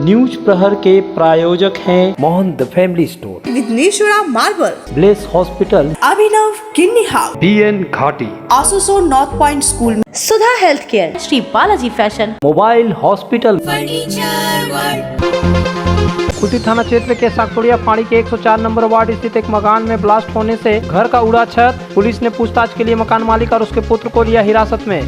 News प्रहर के प्रायोजक हैं Mohan the family store, Vighneshwara marble, bless hospital, Abhinav kidney house, DN Ghati, आसोसो north point school, Sudha health care, Shri Balaji fashion, mobile hospital. कुटी थाना क्षेत्र के साकतोड़िया फाड़ी के 104 नंबर वार्ड स्थित एक मकान में ब्लास्ट होने से घर का उड़ा छत। पुलिस ने पूछताछ के लिए मकान मालिक और उसके पुत्र को लिया हिरासत में।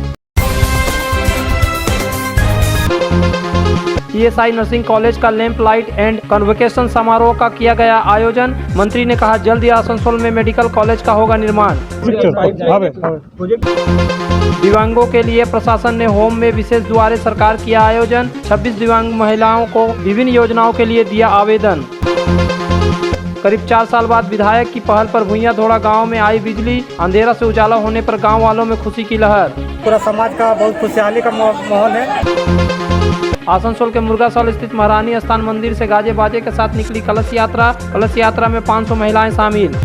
ESI नर्सिंग कॉलेज का लैंप लाइट एंड कन्वोकेशन समारोह का किया गया आयोजन। मंत्री ने कहा जल्द ही आसनसोल में मेडिकल कॉलेज का होगा निर्माण। दिव्यांगों के लिए प्रशासन ने होम में विशेष द्वारे सरकार किया आयोजन। 26 दिव्यांग महिलाओं को विभिन्न योजनाओं के लिए दिया आवेदन। करीब 4 साल बाद विधायक की पहल पर भुइयां धोड़ा गांव में आई बिजली। अंधेरा से उजाला होने पर गांव वालों में खुशी की लहर। पूरा समाज का बहुत खुशहाली का माहौल है। आसनसोल के मुर्गासाल स्थित महारानी स्थान मंदिर से गाजे बाजे के साथ निकली कलश यात्रा। कलश यात्रा में 500 महिलाएं शामिल।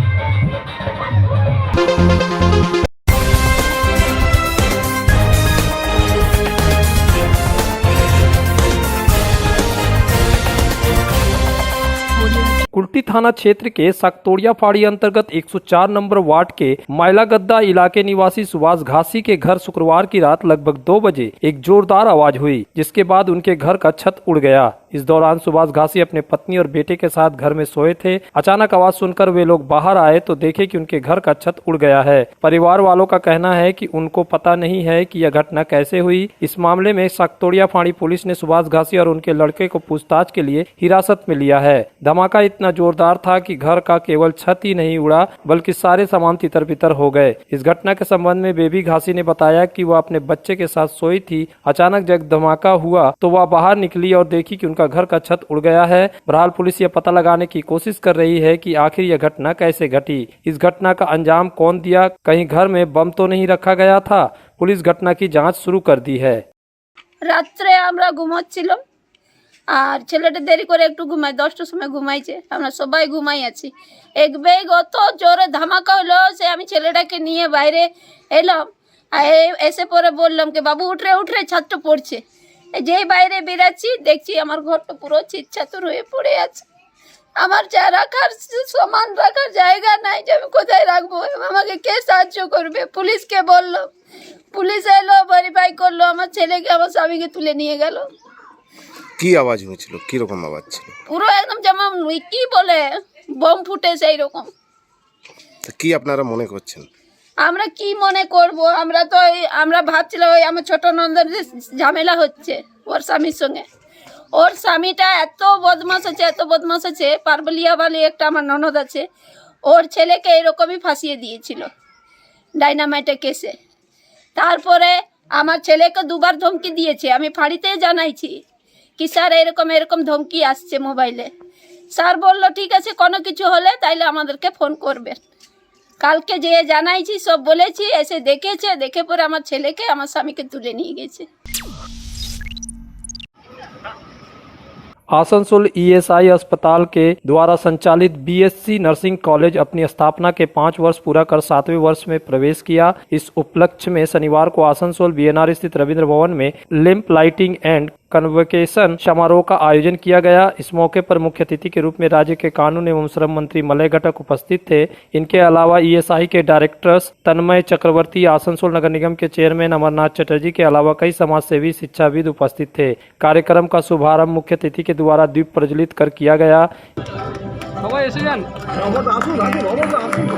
कुल्टी थाना क्षेत्र के साकतोड़िया फाड़ी अंतर्गत 104 नंबर वार्ड के माइलागद्दा इलाके निवासी सुभाष घासी के घर शुक्रवार की रात लगभग 2 बजे एक जोरदार आवाज हुई, जिसके बाद उनके घर का छत उड़ गया। इस दौरान सुभाष घासी अपने पत्नी और बेटे के साथ घर में सोए थे। अचानक आवाज सुनकर वे लोग बाहर आए तो देखे कि उनके घर का छत उड़ गया है। परिवार वालों का कहना है कि उनको पता नहीं है कि यह घटना कैसे हुई। इस मामले में साकतोड़िया फाड़ी पुलिस ने सुभाष घासी और उनके लड़के को पूछताछ के लिए हिरासत में लिया है। धमाका इतना जोरदार था कि घर का केवल छत ही नहीं उड़ा बल्कि सारे सामान तितर बितर हो गए। इस घटना के संबंध में बेबी घासी ने बताया कि वह अपने बच्चे के साथ सोई थी। अचानक जब धमाका हुआ तो वह बाहर निकली और देखी कि उनका घर का छत उड़ गया है। बहरहाल पुलिस यह पता लगाने की कोशिश कर रही है कि आखिर यह घटना कैसे घटी। इस घटना का अंजाम कौन दिया, कहीं घर में बम तो नहीं रखा गया था। पुलिस घटना की जांच शुरू कर दी है। রাত্রে আমরা ঘুমাচ্ছিলাম আর ছেলেটা দেরি করে একটু ঘুমায়, 10টার সময় ঘুমাইছে। আমরা সবাই ঘুমাই আছি। এক বেগ অত জোরে ধামাকা হলো, সে আমি ছেলেটাকে নিয়ে বাইরে এলাম। এসে পরে বললাম কি বাবু উঠরে উঠরে ছাদটা পড়ছে। যেই বাইরে বেরাচ্ছি দেখছি আমার ঘরটা পুরো ছিটছাতুর হয়ে পড়ে আছে। আমার যা রাখার সামান রাখার জায়গা নাই, যে আমি কোথায় রাখবো, আমাকে কে সাহায্য করবে। পুলিশকে বললাম, পুলিশ এলো, ভেরিফাই করলো, আমার ছেলেকে আমার স্বামীকে তুলে নিয়ে গেল। কি আওয়াজ হয়েছিল, কি রকম আওয়াজ ছিল? পুরো একদম যেমন কি বলে বোম ফুটে সেই রকম। কি আপনারা মনে করছেন? আমরা কি মনে করব, আমরা ভাবছিলাম ওই আমার ছোট নন্দনের ঝামেলা হচ্ছে ওর স্বামীর সঙ্গে। ওর স্বামীটা এত বদমাশ আছে, এত বদমাশ আছে। পারবলিয়া বলে একটা আমার ননদ আছে, ওর ছেলেকে এরকমই ফাঁসিয়ে দিয়েছিল ডাইনামাইটের কেসে। তারপরে আমার ছেলেকে 2বার ধমকি দিয়েছে। আমি ফাঁড়িতে জানাইছি কি স্যার এরকম এরকম ধমকি আসছে মোবাইলে। স্যার বললো ঠিক আছে, কোনো কিছু হলে তাইলে আমাদেরকে ফোন করবেন। কালকে যে জানাইছি সব বলেছি, এসে দেখেছে, দেখে পরে আমার ছেলেকে আমার স্বামীকে তুলে নিয়ে গেছে। आसनसोल ESI अस्पताल के द्वारा संचालित BSc नर्सिंग कॉलेज अपनी स्थापना के 5 वर्ष पूरा कर 7वें वर्ष में प्रवेश किया। इस उपलक्ष्य में शनिवार को आसनसोल BNR स्थित रविंद्र भवन में लैंप लाइटिंग एंड कन्वोकेशन समारोह का आयोजन किया गया। इस मौके पर मुख्य अतिथि के रूप में राज्य के कानून एवं श्रम मंत्री मलय घटक उपस्थित थे। इनके अलावा ESI के डायरेक्टर्स तन्मय चक्रवर्ती, आसनसोल नगर निगम के चेयरमैन अमरनाथ चटर्जी के अलावा कई समाजसेवी शिक्षाविद उपस्थित थे। कार्यक्रम का शुभारंभ मुख्य अतिथि के द्वारा दीप प्रज्वलित कर किया गया।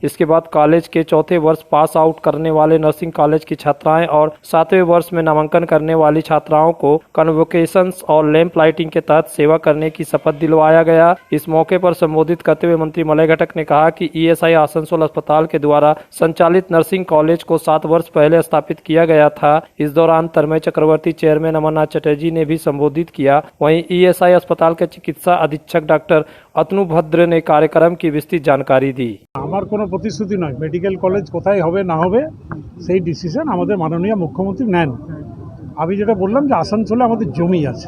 इसके बाद कॉलेज के 4थे वर्ष पास आउट करने वाले नर्सिंग कॉलेज की छात्राएं और 7वें वर्ष में नामांकन करने वाली छात्राओं को कन्वोकेशंस और लैंप लाइटिंग के तहत सेवा करने की शपथ दिलवाया गया। इस मौके पर संबोधित करते हुए मंत्री मलय घटक ने कहा कि ESI आसनसोल अस्पताल के द्वारा संचालित नर्सिंग कॉलेज को 7 वर्ष पहले स्थापित किया गया था। इस दौरान तन्मय चक्रवर्ती, चेयरमैन अमरनाथ चटर्जी ने भी संबोधित किया। वहीं ESI अस्पताल के चिकित्सा अधीक्षक डॉक्टर अतनु भद्र ने कार्यक्रम की विस्तृत जानकारी दी। আমার কোনো প্রতিশ্রুতি নয়, মেডিকেল কলেজ কোথায় হবে না হবে সেই ডিসিশন আমাদের মাননীয় মুখ্যমন্ত্রী নেন। আমি যেটা বললাম যে আসানসোলে আমাদের জমি আছে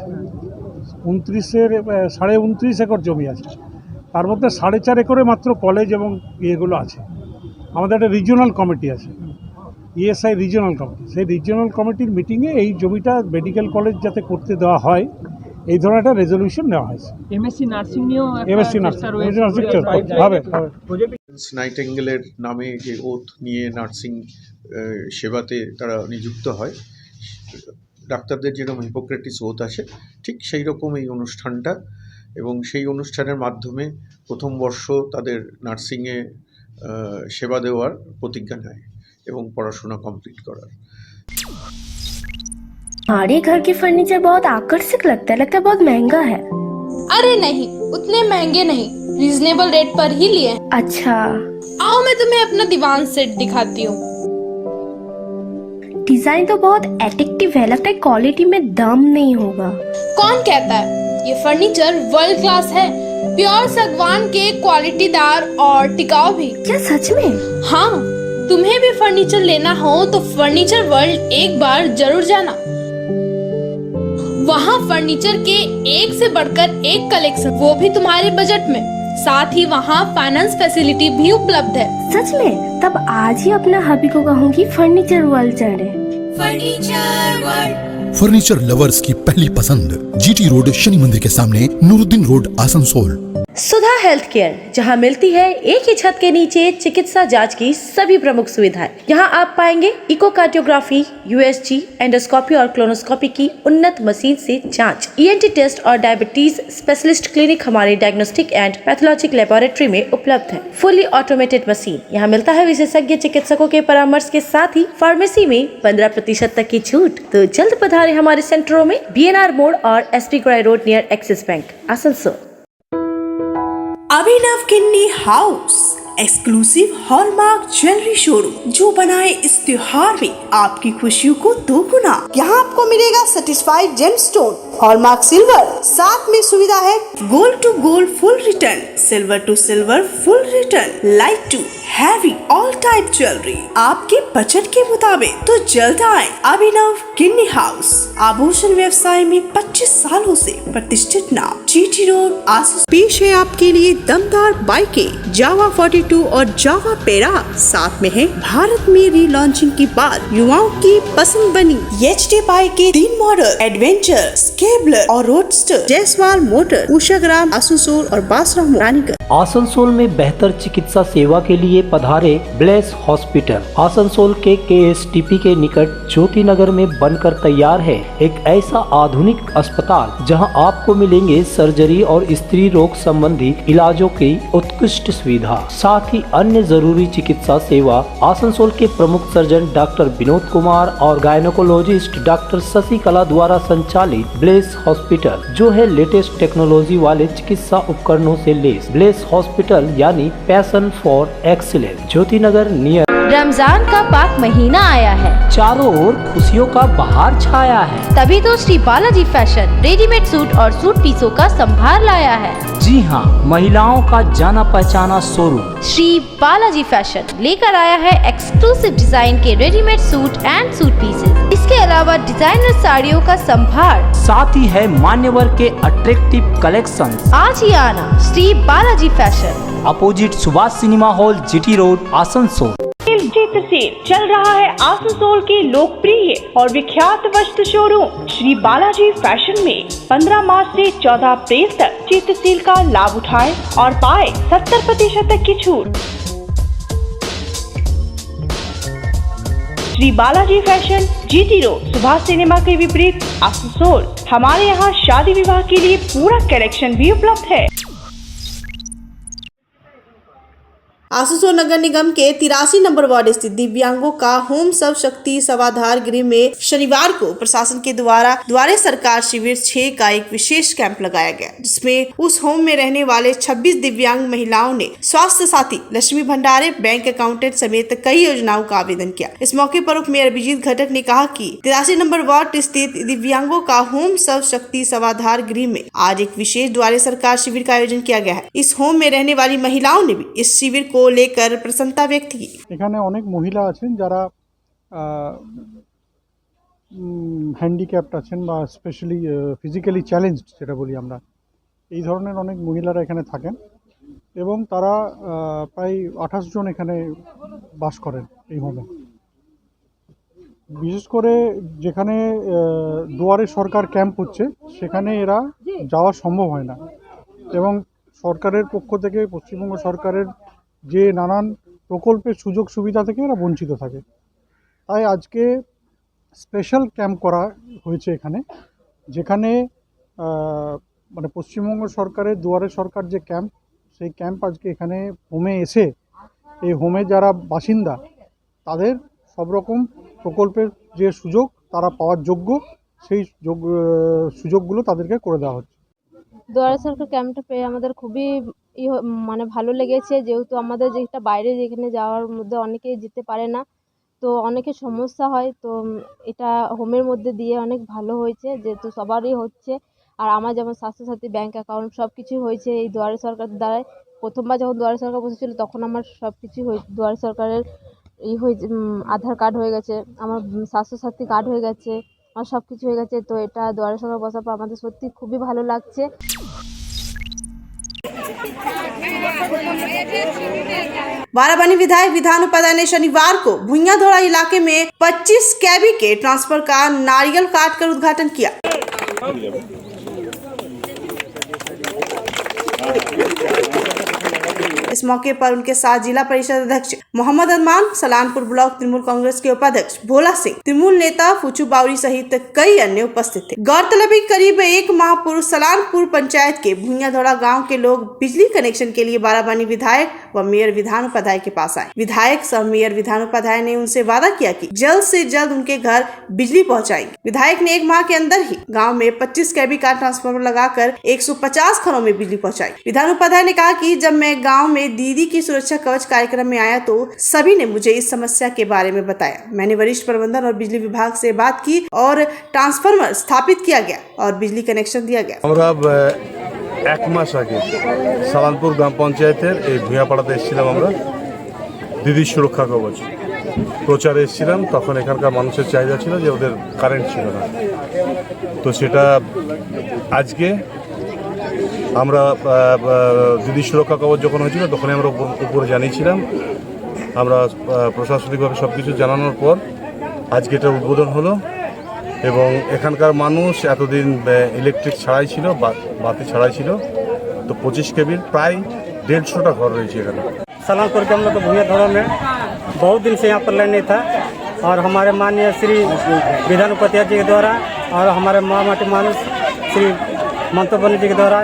29.5 একর জমি আছে, তার মধ্যে 4.5 একরে মাত্র কলেজ এবং ইয়েগুলো আছে। আমাদের একটা রিজিওনাল কমিটি আছে, ESI রিজিওনাল কমিটি। সেই রিজিওনাল কমিটির মিটিংয়ে এই জমিটা মেডিকেল কলেজ যাতে করতে দেওয়া হয় এই ধরনের একটা রেজলিউশন নেওয়া হয়েছে। এমএসসি নার্সিং নিয়েও এমএসসি নার্সিং হবে নাইটিঙ্গেলের নামে যে ওথ নিয়ে নার্সিং সেবাতে তারা নিযুক্ত হয়, ডাক্তারদের যেরকম হিপোক্রেটিস ওথ আসে ঠিক সেই রকম এই অনুষ্ঠানটা, এবং সেই অনুষ্ঠানের মাধ্যমে প্রথম বর্ষ তাদের নার্সিংয়ে সেবা দেওয়ার প্রতিজ্ঞা নেয় এবং পড়াশোনা কমপ্লিট করার। हमारे घर के फर्नीचर बहुत आकर्षक लगता है बहुत महंगा है। अरे नहीं, उतने महंगे नहीं, रीजनेबल रेट पर ही लिए हैं। अच्छा, आओ मैं तुम्हें अपना दीवान सेट दिखाती हूँ। डिजाइन तो बहुत एट्रैक्टिव है, लगता है क्वालिटी में दम नहीं होगा। कौन कहता है? ये फर्नीचर वर्ल्ड क्लास है, प्योर सागवान के, क्वालिटीदार और टिकाऊ भी। क्या सच में? हाँ, तुम्हें भी फर्नीचर लेना हो तो फर्नीचर वर्ल्ड एक बार जरूर जाना। वहाँ फर्नीचर के एक से बढ़कर एक कलेक्शन, वो भी तुम्हारे बजट में। साथ ही वहाँ फाइनेंस फैसिलिटी भी उपलब्ध है। सच में? तब आज ही अपना हबी को कहूँगी फर्नीचर वर्ल्ड चढ़े। फर्नीचर लवर्स की पहली पसंद, जीटी रोड शनि मंदिर के सामने, नूरुद्दीन रोड, आसनसोल। सुधा हेल्थ केयर, जहां मिलती है एक ही छत के नीचे चिकित्सा जांच की सभी प्रमुख सुविधाएं। यहां आप पाएंगे इकोकार्डियोग्राफी, यूएसजी, एंडोस्कोपी और क्लोनोस्कोपी की उन्नत मशीन से जांच, ईएनटी टेस्ट और डायबिटीज स्पेशलिस्ट क्लिनिक हमारे डायग्नोस्टिक एंड पैथोलॉजिक लेबोरेटरी में उपलब्ध है। Fully automated machine. यहां मिलता है विशेषज्ञ चिकित्सकों के परामर्श के साथ ही फार्मेसी में 15% तक की छूट। तो जल्द पधारे हमारे सेंटरों में बीएनआर मोड़ और एसपी ग्राई road near Axis bank, Asansol. Abhinav किन्नी house, exclusive hallmark jewellery showroom जो बनाए इस त्योहार में आपकी खुशियों को दोगुना। यहाँ आपको मिलेगा सर्टिफाइड जेमस्टोन, हॉलमार्क सिल्वर, साथ में सुविधा है gold to gold full return, silver to silver full return, light to heavy all type jewellery आपके बजट के मुताबिक। तो जल्द आए अभिनव किन्नी हाउस, आभूषण व्यवसाय में 25 सालों से प्रतिष्ठित नाम, जीटी रोड, आसपास। पेश है आपके लिए दमदार बाइकें, जावा 42 और जावा पेरा। साथ में है भारत में रीलॉन्चिंग के बाद युवाओं की पसंद बनी एचडी बाइक के 3 मॉडल, एडवेंचर, स्केबलर और रोडस्टर, जयसवाल मोटर, उषाग्राम, आसनसोल और बासराम रानीगंज। आसनसोल में बेहतर चिकित्सा सेवा के लिए पधारे ब्लेस हॉस्पिटल। आसनसोल के केएसटीपी के निकट ज्योति नगर में बनकर तैयार है एक ऐसा आधुनिक अस्पताल जहां आपको मिलेंगे सर्जरी और स्त्री रोग संबंधी इलाजों की उत्कृष्ट सुविधा, साथ ही अन्य जरूरी चिकित्सा सेवा। आसनसोल के प्रमुख सर्जन डॉक्टर विनोद कुमार और गायनोकोलॉजिस्ट डॉक्टर शशि कला द्वारा संचालित ब्लेस हॉस्पिटल, जो है लेटेस्ट टेक्नोलॉजी वाले चिकित्सा उपकरणों से लेस। ब्लेस हॉस्पिटल यानी passion for excellence, Jyoti Nagar near. Ramzan का पाक महीना आया है, चारों ओर खुशियों का बहार छाया है, तभी तो Shri Balaji fashion readymade suit और सूट पीसों का संभार लाया है। जी हाँ, महिलाओं का जाना पहचाना शोरूम श्री बालाजी फैशन लेकर आया है एक्सक्लूसिव डिजाइन के readymade suit and suit pieces. इसके अलावा डिजाइनर साड़ियों का संभार, साथ ही है मान्यवर के अट्रैक्टिव कलेक्शन। आज ही आना Shri Balaji fashion, opposite Subhash cinema hall, GT road, Asansol. चित्र सेल चल रहा है आसनसोल के लोकप्रिय और विख्यात वस्त्र शोरूम श्री बालाजी फैशन में 15 मार्च से 14 अप्रैल तक चित्र सेल का लाभ उठाएं और पाए 70% तक की छूट। Shri Balaji fashion, GT road, Subhash cinema के विपरीत, आसनसोल। हमारे यहाँ शादी विवाह के लिए पूरा कलेक्शन भी उपलब्ध है। आसनसोल नगर निगम के 83 नंबर वार्ड स्थित दिव्यांगों का होम सब शक्ति सवाधार गृह में शनिवार को प्रशासन के द्वारे सरकार शिविर 6 का एक विशेष कैंप लगाया गया, जिसमें उस होम में रहने वाले 26 दिव्यांग महिलाओं ने स्वास्थ्य साथी, लक्ष्मी भंडारे, बैंक अकाउंटेंट समेत कई योजनाओं का आवेदन किया। इस मौके पर उप मेयर अभिजीत घटक ने कहा कि 83 नंबर वार्ड स्थित दिव्यांगों का होम सब शक्ति सवाधार गृह में आज एक विशेष द्वारे सरकार शिविर का आयोजन किया गया है। इस होम में रहने वाली महिलाओं ने भी इस शिविर को लेकर प्रसन्नता व्यक्त की। এখানে অনেক মহিলা আছেন যারা হ্যান্ডিক্যাপড আছেন বা স্পেশালি ফিজিক্যালি চ্যালেঞ্জড যেটা বলি আমরা, এই ধরনের অনেক মহিলারা এখানে থাকেন এবং তারা প্রায় 28 জন এখানে বাস করেন এই হোমে। বিশেষ করে যেখানে দুয়ারে সরকার ক্যাম্প হচ্ছে সেখানে এরা যাওয়া সম্ভব হয় না এবং সরকারের পক্ষ থেকে পশ্চিমবঙ্গ সরকারের যে নানান প্রকল্পের সুযোগ সুবিধা থেকে এরা বঞ্চিত থাকে। তাই আজকে স্পেশাল ক্যাম্প করা হয়েছে এখানে, যেখানে মানে পশ্চিমবঙ্গ সরকারের দুয়ারে সরকার যে ক্যাম্প, সেই ক্যাম্প আজকে এখানে হোমে এসে এই হোমে যারা বাসিন্দা তাদের সব রকম প্রকল্পের যে সুযোগ তারা পাওয়ার যোগ্য, সেই সুযোগগুলো তাদেরকে করে দেওয়া হচ্ছে। দুয়ারে সরকার ক্যাম্পটা পেয়ে আমাদের খুবই মানে ভালো লেগেছে, যেহেতু আমাদের যেটা বাইরে যেখানে যাওয়ার মধ্যে অনেকেই যেতে পারে না, তো অনেকের সমস্যা হয়, তো এটা হোমের মধ্যে দিয়ে অনেক ভালো হয়েছে, যেহেতু সবারই হচ্ছে। আর আমার যেমন স্বাস্থ্যসাথী ব্যাংক অ্যাকাউন্ট সব কিছুই হয়েছে এই দুয়ারে সরকার দ্বারাই। প্রথমবার যখন দুয়ারে সরকার বসেছিল তখন আমার সব কিছুই দুয়ারে সরকারের হয়েছে, আধার কার্ড হয়ে গেছে, আমার স্বাস্থ্যসাথী কার্ড হয়ে গেছে, আমার সব কিছু হয়ে গেছে। তো এটা দুয়ারে সরকার বসার পর আমাদের সত্যি খুবই ভালো লাগছে। बाराबनी विधायक विधान उपाध्याय ने शनिवार को भुइयाधोड़ा इलाके में 25 कैबी के ट्रांसफर का नारियल काटकर उद्घाटन किया। इस मौके पर उनके साथ जिला परिषद अध्यक्ष मोहम्मद अरमान, सलानपुर ब्लॉक तृणमूल कांग्रेस के उपाध्यक्ष भोला सिंह, तृणमूल नेता फुचू बावरी सहित कई अन्य उपस्थित थे। गौरतलब है करीब 1 माह पूर्व सलानपुर पंचायत के भुइयाधोड़ा गांव के लोग बिजली कनेक्शन के लिए बाराबनी विधायक व मेयर विधान उपाध्याय के पास आए। विधायक सह मेयर विधान उपाध्याय ने उनसे वादा किया कि जल्द से जल्द उनके घर बिजली पहुँचाएंगे। विधायक ने 1 माह के अंदर ही गाँव में 25 कैबी का ट्रांसफार्मर लगाकर 150 घरों में बिजली पहुँचाई। विधान उपाध्याय ने कहा कि जब मैं गाँव में दीदी की सुरक्षा कवच कार्यक्रम में आया तो सभी ने मुझे इस समस्या के बारे में बताया। मैंने वरिष्ठ प्रबंधन और बिजली विभाग से बात की और ट्रांसफार्मर स्थापित किया गया और बिजली कनेक्शन दिया गया। এক মাস আগে সালানপুর গ্রাম পঞ্চায়েতের এই ভূঁয়াপাড়াতে এসেছিলাম, আমরা দিদির সুরক্ষা কবচ প্রচারে এসেছিলাম। তখন এখানকার মানুষের চাহিদা ছিল যে ওদের কারেন্ট ছিল না, তো সেটা আজকে আমরা দিদির সুরক্ষা কবচ যখন হয়েছিল তখনই আমরা উপরে জানিয়েছিলাম। আমরা প্রশাসনিকভাবে সব কিছু জানানোর পর আজকে এটা উদ্বোধন হলো এবং এখানকার মানুষ এতদিন ইলেকট্রিক ছাড়াই ছিল, বাতি ছাড়াই ছিল, তো 25 কেবির প্রায় 150টা घर रही है। सलानपुर के हम लोग भुइयाधोड़ा में बहुत दिन से यहाँ पर लाइन नहीं था और हमारे माननीय श्री विधान उपाध्याय जी के द्वारा और हमारे महामाटी मानुष श्री मंतो बनी जी के द्वारा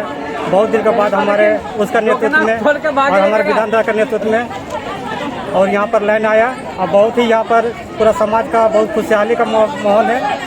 बहुत दिन के बाद हमारे उसका नेतृत्व में और हमारे विधानसभा के नेतृत्व में और यहाँ पर लाइन आया और बहुत ही यहाँ पर पूरा समाज का बहुत खुशहाली का माहौल है।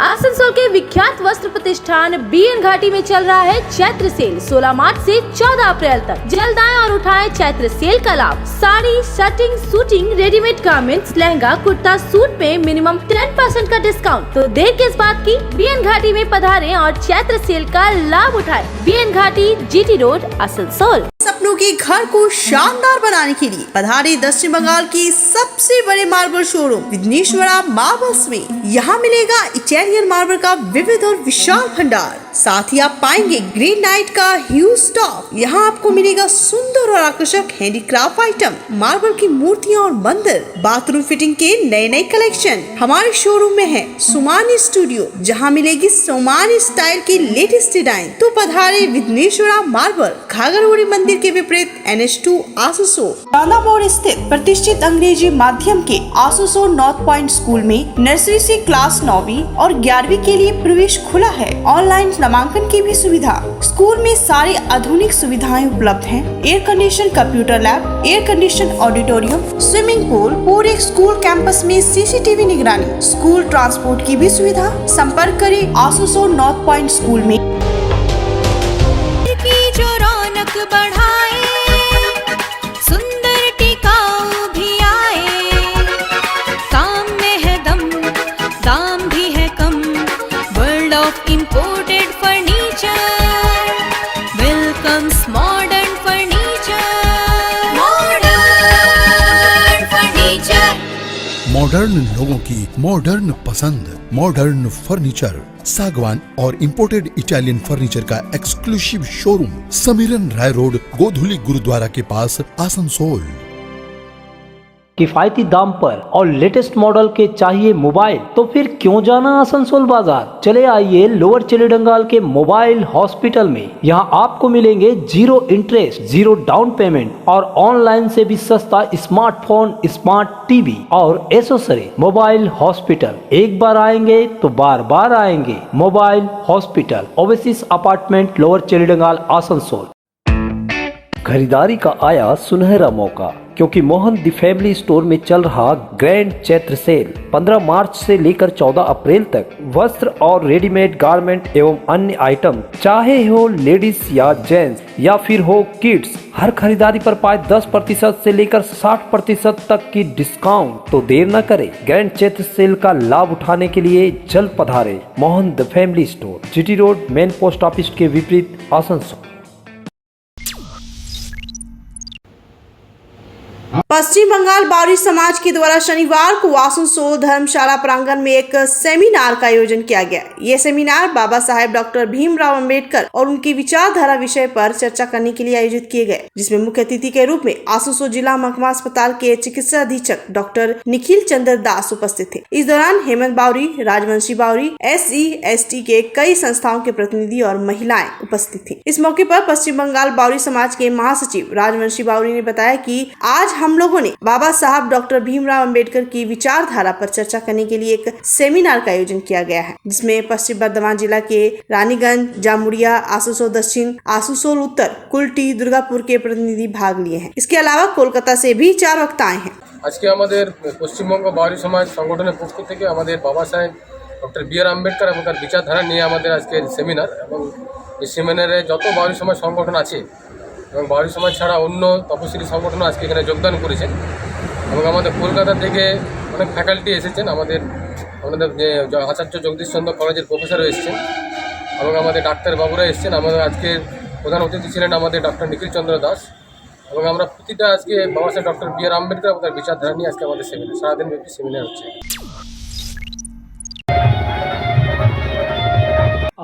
आसनसोल के विख्यात वस्त्र प्रतिष्ठान बीएन घाटी में चल रहा है चैत्र सेल। 16 मार्च से 14 अप्रैल तक जल्द आएं और उठाएं चैत्र सेल का लाभ। Sari, shirting, suiting, readymade garments, lehenga, kurta, suit पे मिनिमम 10% का डिस्काउंट। तो देर किस बात की, बीएन घाटी में पधारें और चैत्र सेल का लाभ उठाएं। बीएन घाटी, जीटी रोड, आसनसोल। सपनों के घर को शानदार बनाने के लिए पधारे दक्षिण बंगाल की सबसे बड़े मार्बल शोरूम विघ्नेश्वरा मार्बल्स में। यहाँ मिलेगा इटालियन मार्बल का विविध और विशाल भंडार, साथ ही आप पाएंगे ग्रेनाइट का ह्यूज स्टॉक। यहाँ आपको मिलेगा सुंदर और आकर्षक हैंडीक्राफ्ट आइटम, मार्बल की मूर्तियाँ और मंदिर, बाथरूम फिटिंग के नए नए कलेक्शन। हमारे शोरूम में है सोमानी स्टूडियो, जहाँ मिलेगी सोमानी स्टाइल की लेटेस्ट डिजाइन। तो पधारे विघ्नेश्वरा मार्बल, घाघरगुड़ी मंदिर के विपरीत NH2 आसनसोल। मोड़ स्थित प्रतिष्ठित अंग्रेजी माध्यम के आसनसोल नॉर्थ पॉइंट स्कूल में नर्सरी से क्लास 9वीं और 11वीं के लिए प्रवेश खुला है। ऑनलाइन नामांकन की भी सुविधा। स्कूल में सारी आधुनिक सुविधाएं उपलब्ध हैं। Air condition computer lab, air condition auditorium, swimming pool, पूरे स्कूल कैंपस में CCTV निगरानी, स्कूल ट्रांसपोर्ट की भी सुविधा। संपर्क करें आसनसोल नॉर्थ पॉइंट स्कूल में। जो रौनक बढ़ाए, सुंदर टिकाऊ भी आए, काम में है दम, दाम भी है कम। World of imported furniture welcomes modern furniture. Modern furniture, modern लोगों की मॉडर्न पसंद। मॉडर्न फर्नीचर, सागवान और इंपोर्टेड इटालियन फर्नीचर का exclusive showroom, Samiran Rai road, Godhuli Gurudwara के पास, आसनसोल। किफायती दाम पर और लेटेस्ट मॉडल के चाहिए मोबाइल, तो फिर क्यों जाना आसनसोल बाजार। चले आइए लोअर चिलीडंगाल के मोबाइल हॉस्पिटल में। यहाँ आपको मिलेंगे 0 इंटरेस्ट, 0 डाउन पेमेंट और ऑनलाइन से भी सस्ता स्मार्टफोन, स्मार्ट टीवी और एसेसरी। मोबाइल हॉस्पिटल, एक बार आएंगे तो बार बार आएंगे। Mobile hospital, Oasis apartment, lower Chilidangal, Asansol. खरीदारी का आया सुनहरा मौका, क्योंकि मोहन द फैमिली स्टोर में चल रहा ग्रैंड चैत्र सेल 15 मार्च से लेकर 14 अप्रैल तक। वस्त्र और रेडीमेड गारमेंट एवं अन्य आइटम, चाहे हो लेडीज या जेंट्स या फिर हो किड्स, हर खरीदारी पर पाए 10% से लेकर 60% तक की डिस्काउंट। तो देर न करें, ग्रैंड चैत्र सेल का लाभ उठाने के लिए जल्द पधारे Mohan the family store, GT road, main post office के विपरीत, आसनसोल। पश्चिम बंगाल बावरी समाज के द्वारा शनिवार को आसनसोल धर्मशाला प्रांगण में एक सेमिनार का आयोजन किया गया। ये सेमिनार बाबा साहेब डॉक्टर भीमराव अंबेडकर और उनकी विचारधारा विषय पर चर्चा करने के लिए आयोजित किए गए, जिसमें मुख्य अतिथि के रूप में आसनसोल जिला महकमा अस्पताल के चिकित्सा अधीक्षक डॉक्टर निखिल चंद्र दास उपस्थित थे। इस दौरान हेमंत बावरी, राजवंशी बावरी, SC/ST के कई संस्थाओं के प्रतिनिधि और महिलाएं उपस्थित थी। इस मौके पर पश्चिम बंगाल बावरी समाज के महासचिव राजवंशी बावरी ने बताया कि आज हम लोगों ने बाबा साहब डॉक्टर भीमराव अंबेडकर की विचारधारा पर चर्चा करने के लिए एक सेमिनार का आयोजन किया गया है, जिसमें पश्चिम बर्धमान जिला के रानीगंज, जामुड़िया, आसनसोल दक्षिण, आसनसोल उत्तर, कुल्टी, दुर्गापुर के प्रतिनिधि भाग लिए हैं। इसके अलावा कोलकाता से भी 4 वक्ताएं हैं। आज के हमारे पश्चिमबंग बावरी समाज संगठन पक्ष থেকে আমাদের বাবা সাহেব ডক্টর বি.আর. আম্বেদকর এবং তার বিচারধারা নিয়ে আমাদের আজকের সেমিনার, এবং এই সেমিনারে যত বাवरी সমাজ সংগঠন আছে এবং বাवरी সমাজ ছাড়া অন্য তপশিলি সংগঠন আজকে এখানে যোগদান করেছেন, এবং আমাদের কলকাতা থেকে অনেক ফ্যাকাল্টি এসেছেন, আমাদের যে আচার্য জগদীশ চন্দ্র কলেজের প্রফেসর এসেছেন, এবং আমাদের ডাক্তার বাবুরা এসেছেন। আমাদের আজকের প্রধান অতিথি ছিলেন আমাদের ডক্টর নিখিল চন্দ্র দাস, এবং আমরা প্রতিটা আজকে বাবা সাহেব ডক্টর বি.আর. আম্বেদকর এবং তার বিচারধারা নিয়ে আজকে আমাদের সেমিনার, সারাদিন ব্যাপী সেমিনার হচ্ছে।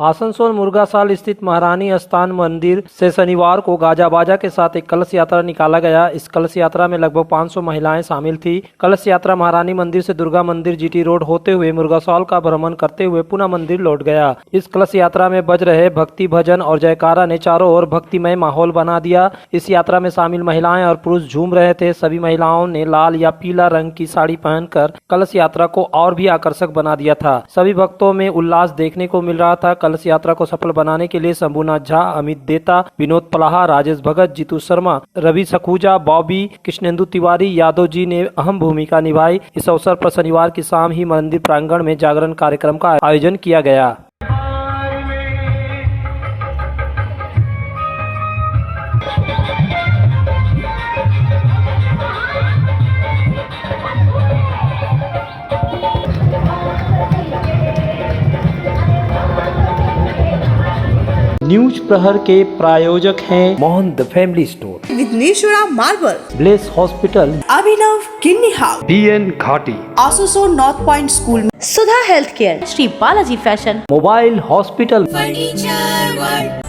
आसनसोल मुर्गासाल स्थित महारानी स्थान मंदिर से शनिवार को गाजा बाजा के साथ एक कलश यात्रा निकाला गया। इस कलश यात्रा में लगभग 500 महिलाएं शामिल थी। कलश यात्रा महारानी मंदिर से दुर्गा मंदिर, जीटी रोड होते हुए मुर्गासाल का भ्रमण करते हुए पुनः मंदिर लौट गया। इस कलश यात्रा में बज रहे भक्ति भजन और जयकारा ने चारों ओर भक्तिमय माहौल बना दिया। इस यात्रा में शामिल महिलाएं और पुरुष झूम रहे थे। सभी महिलाओं ने लाल या पीला रंग की साड़ी पहनकर कलश यात्रा को और भी आकर्षक बना दिया था। सभी भक्तों में उल्लास देखने को मिल रहा था। कलश यात्रा को सफल बनाने के लिए शंभुनाथ झा, अमित देता, विनोद पलाहा, राजेश भगत, जीतू शर्मा, रवि सखूजा, बॉबी, कृष्णेंदु तिवारी, यादव जी ने अहम भूमिका निभाई। इस अवसर पर शनिवार की शाम ही मंदिर प्रांगण में जागरण कार्यक्रम का आयोजन किया गया। न्यूज प्रहर के प्रायोजक हैं Mohan the family store, Vighneshwara marble, bless hospital, Abhinav kidney house, BN Ghati, Asansol north point school, Sudha health care, Shri Balaji fashion, mobile hospital, furniture world.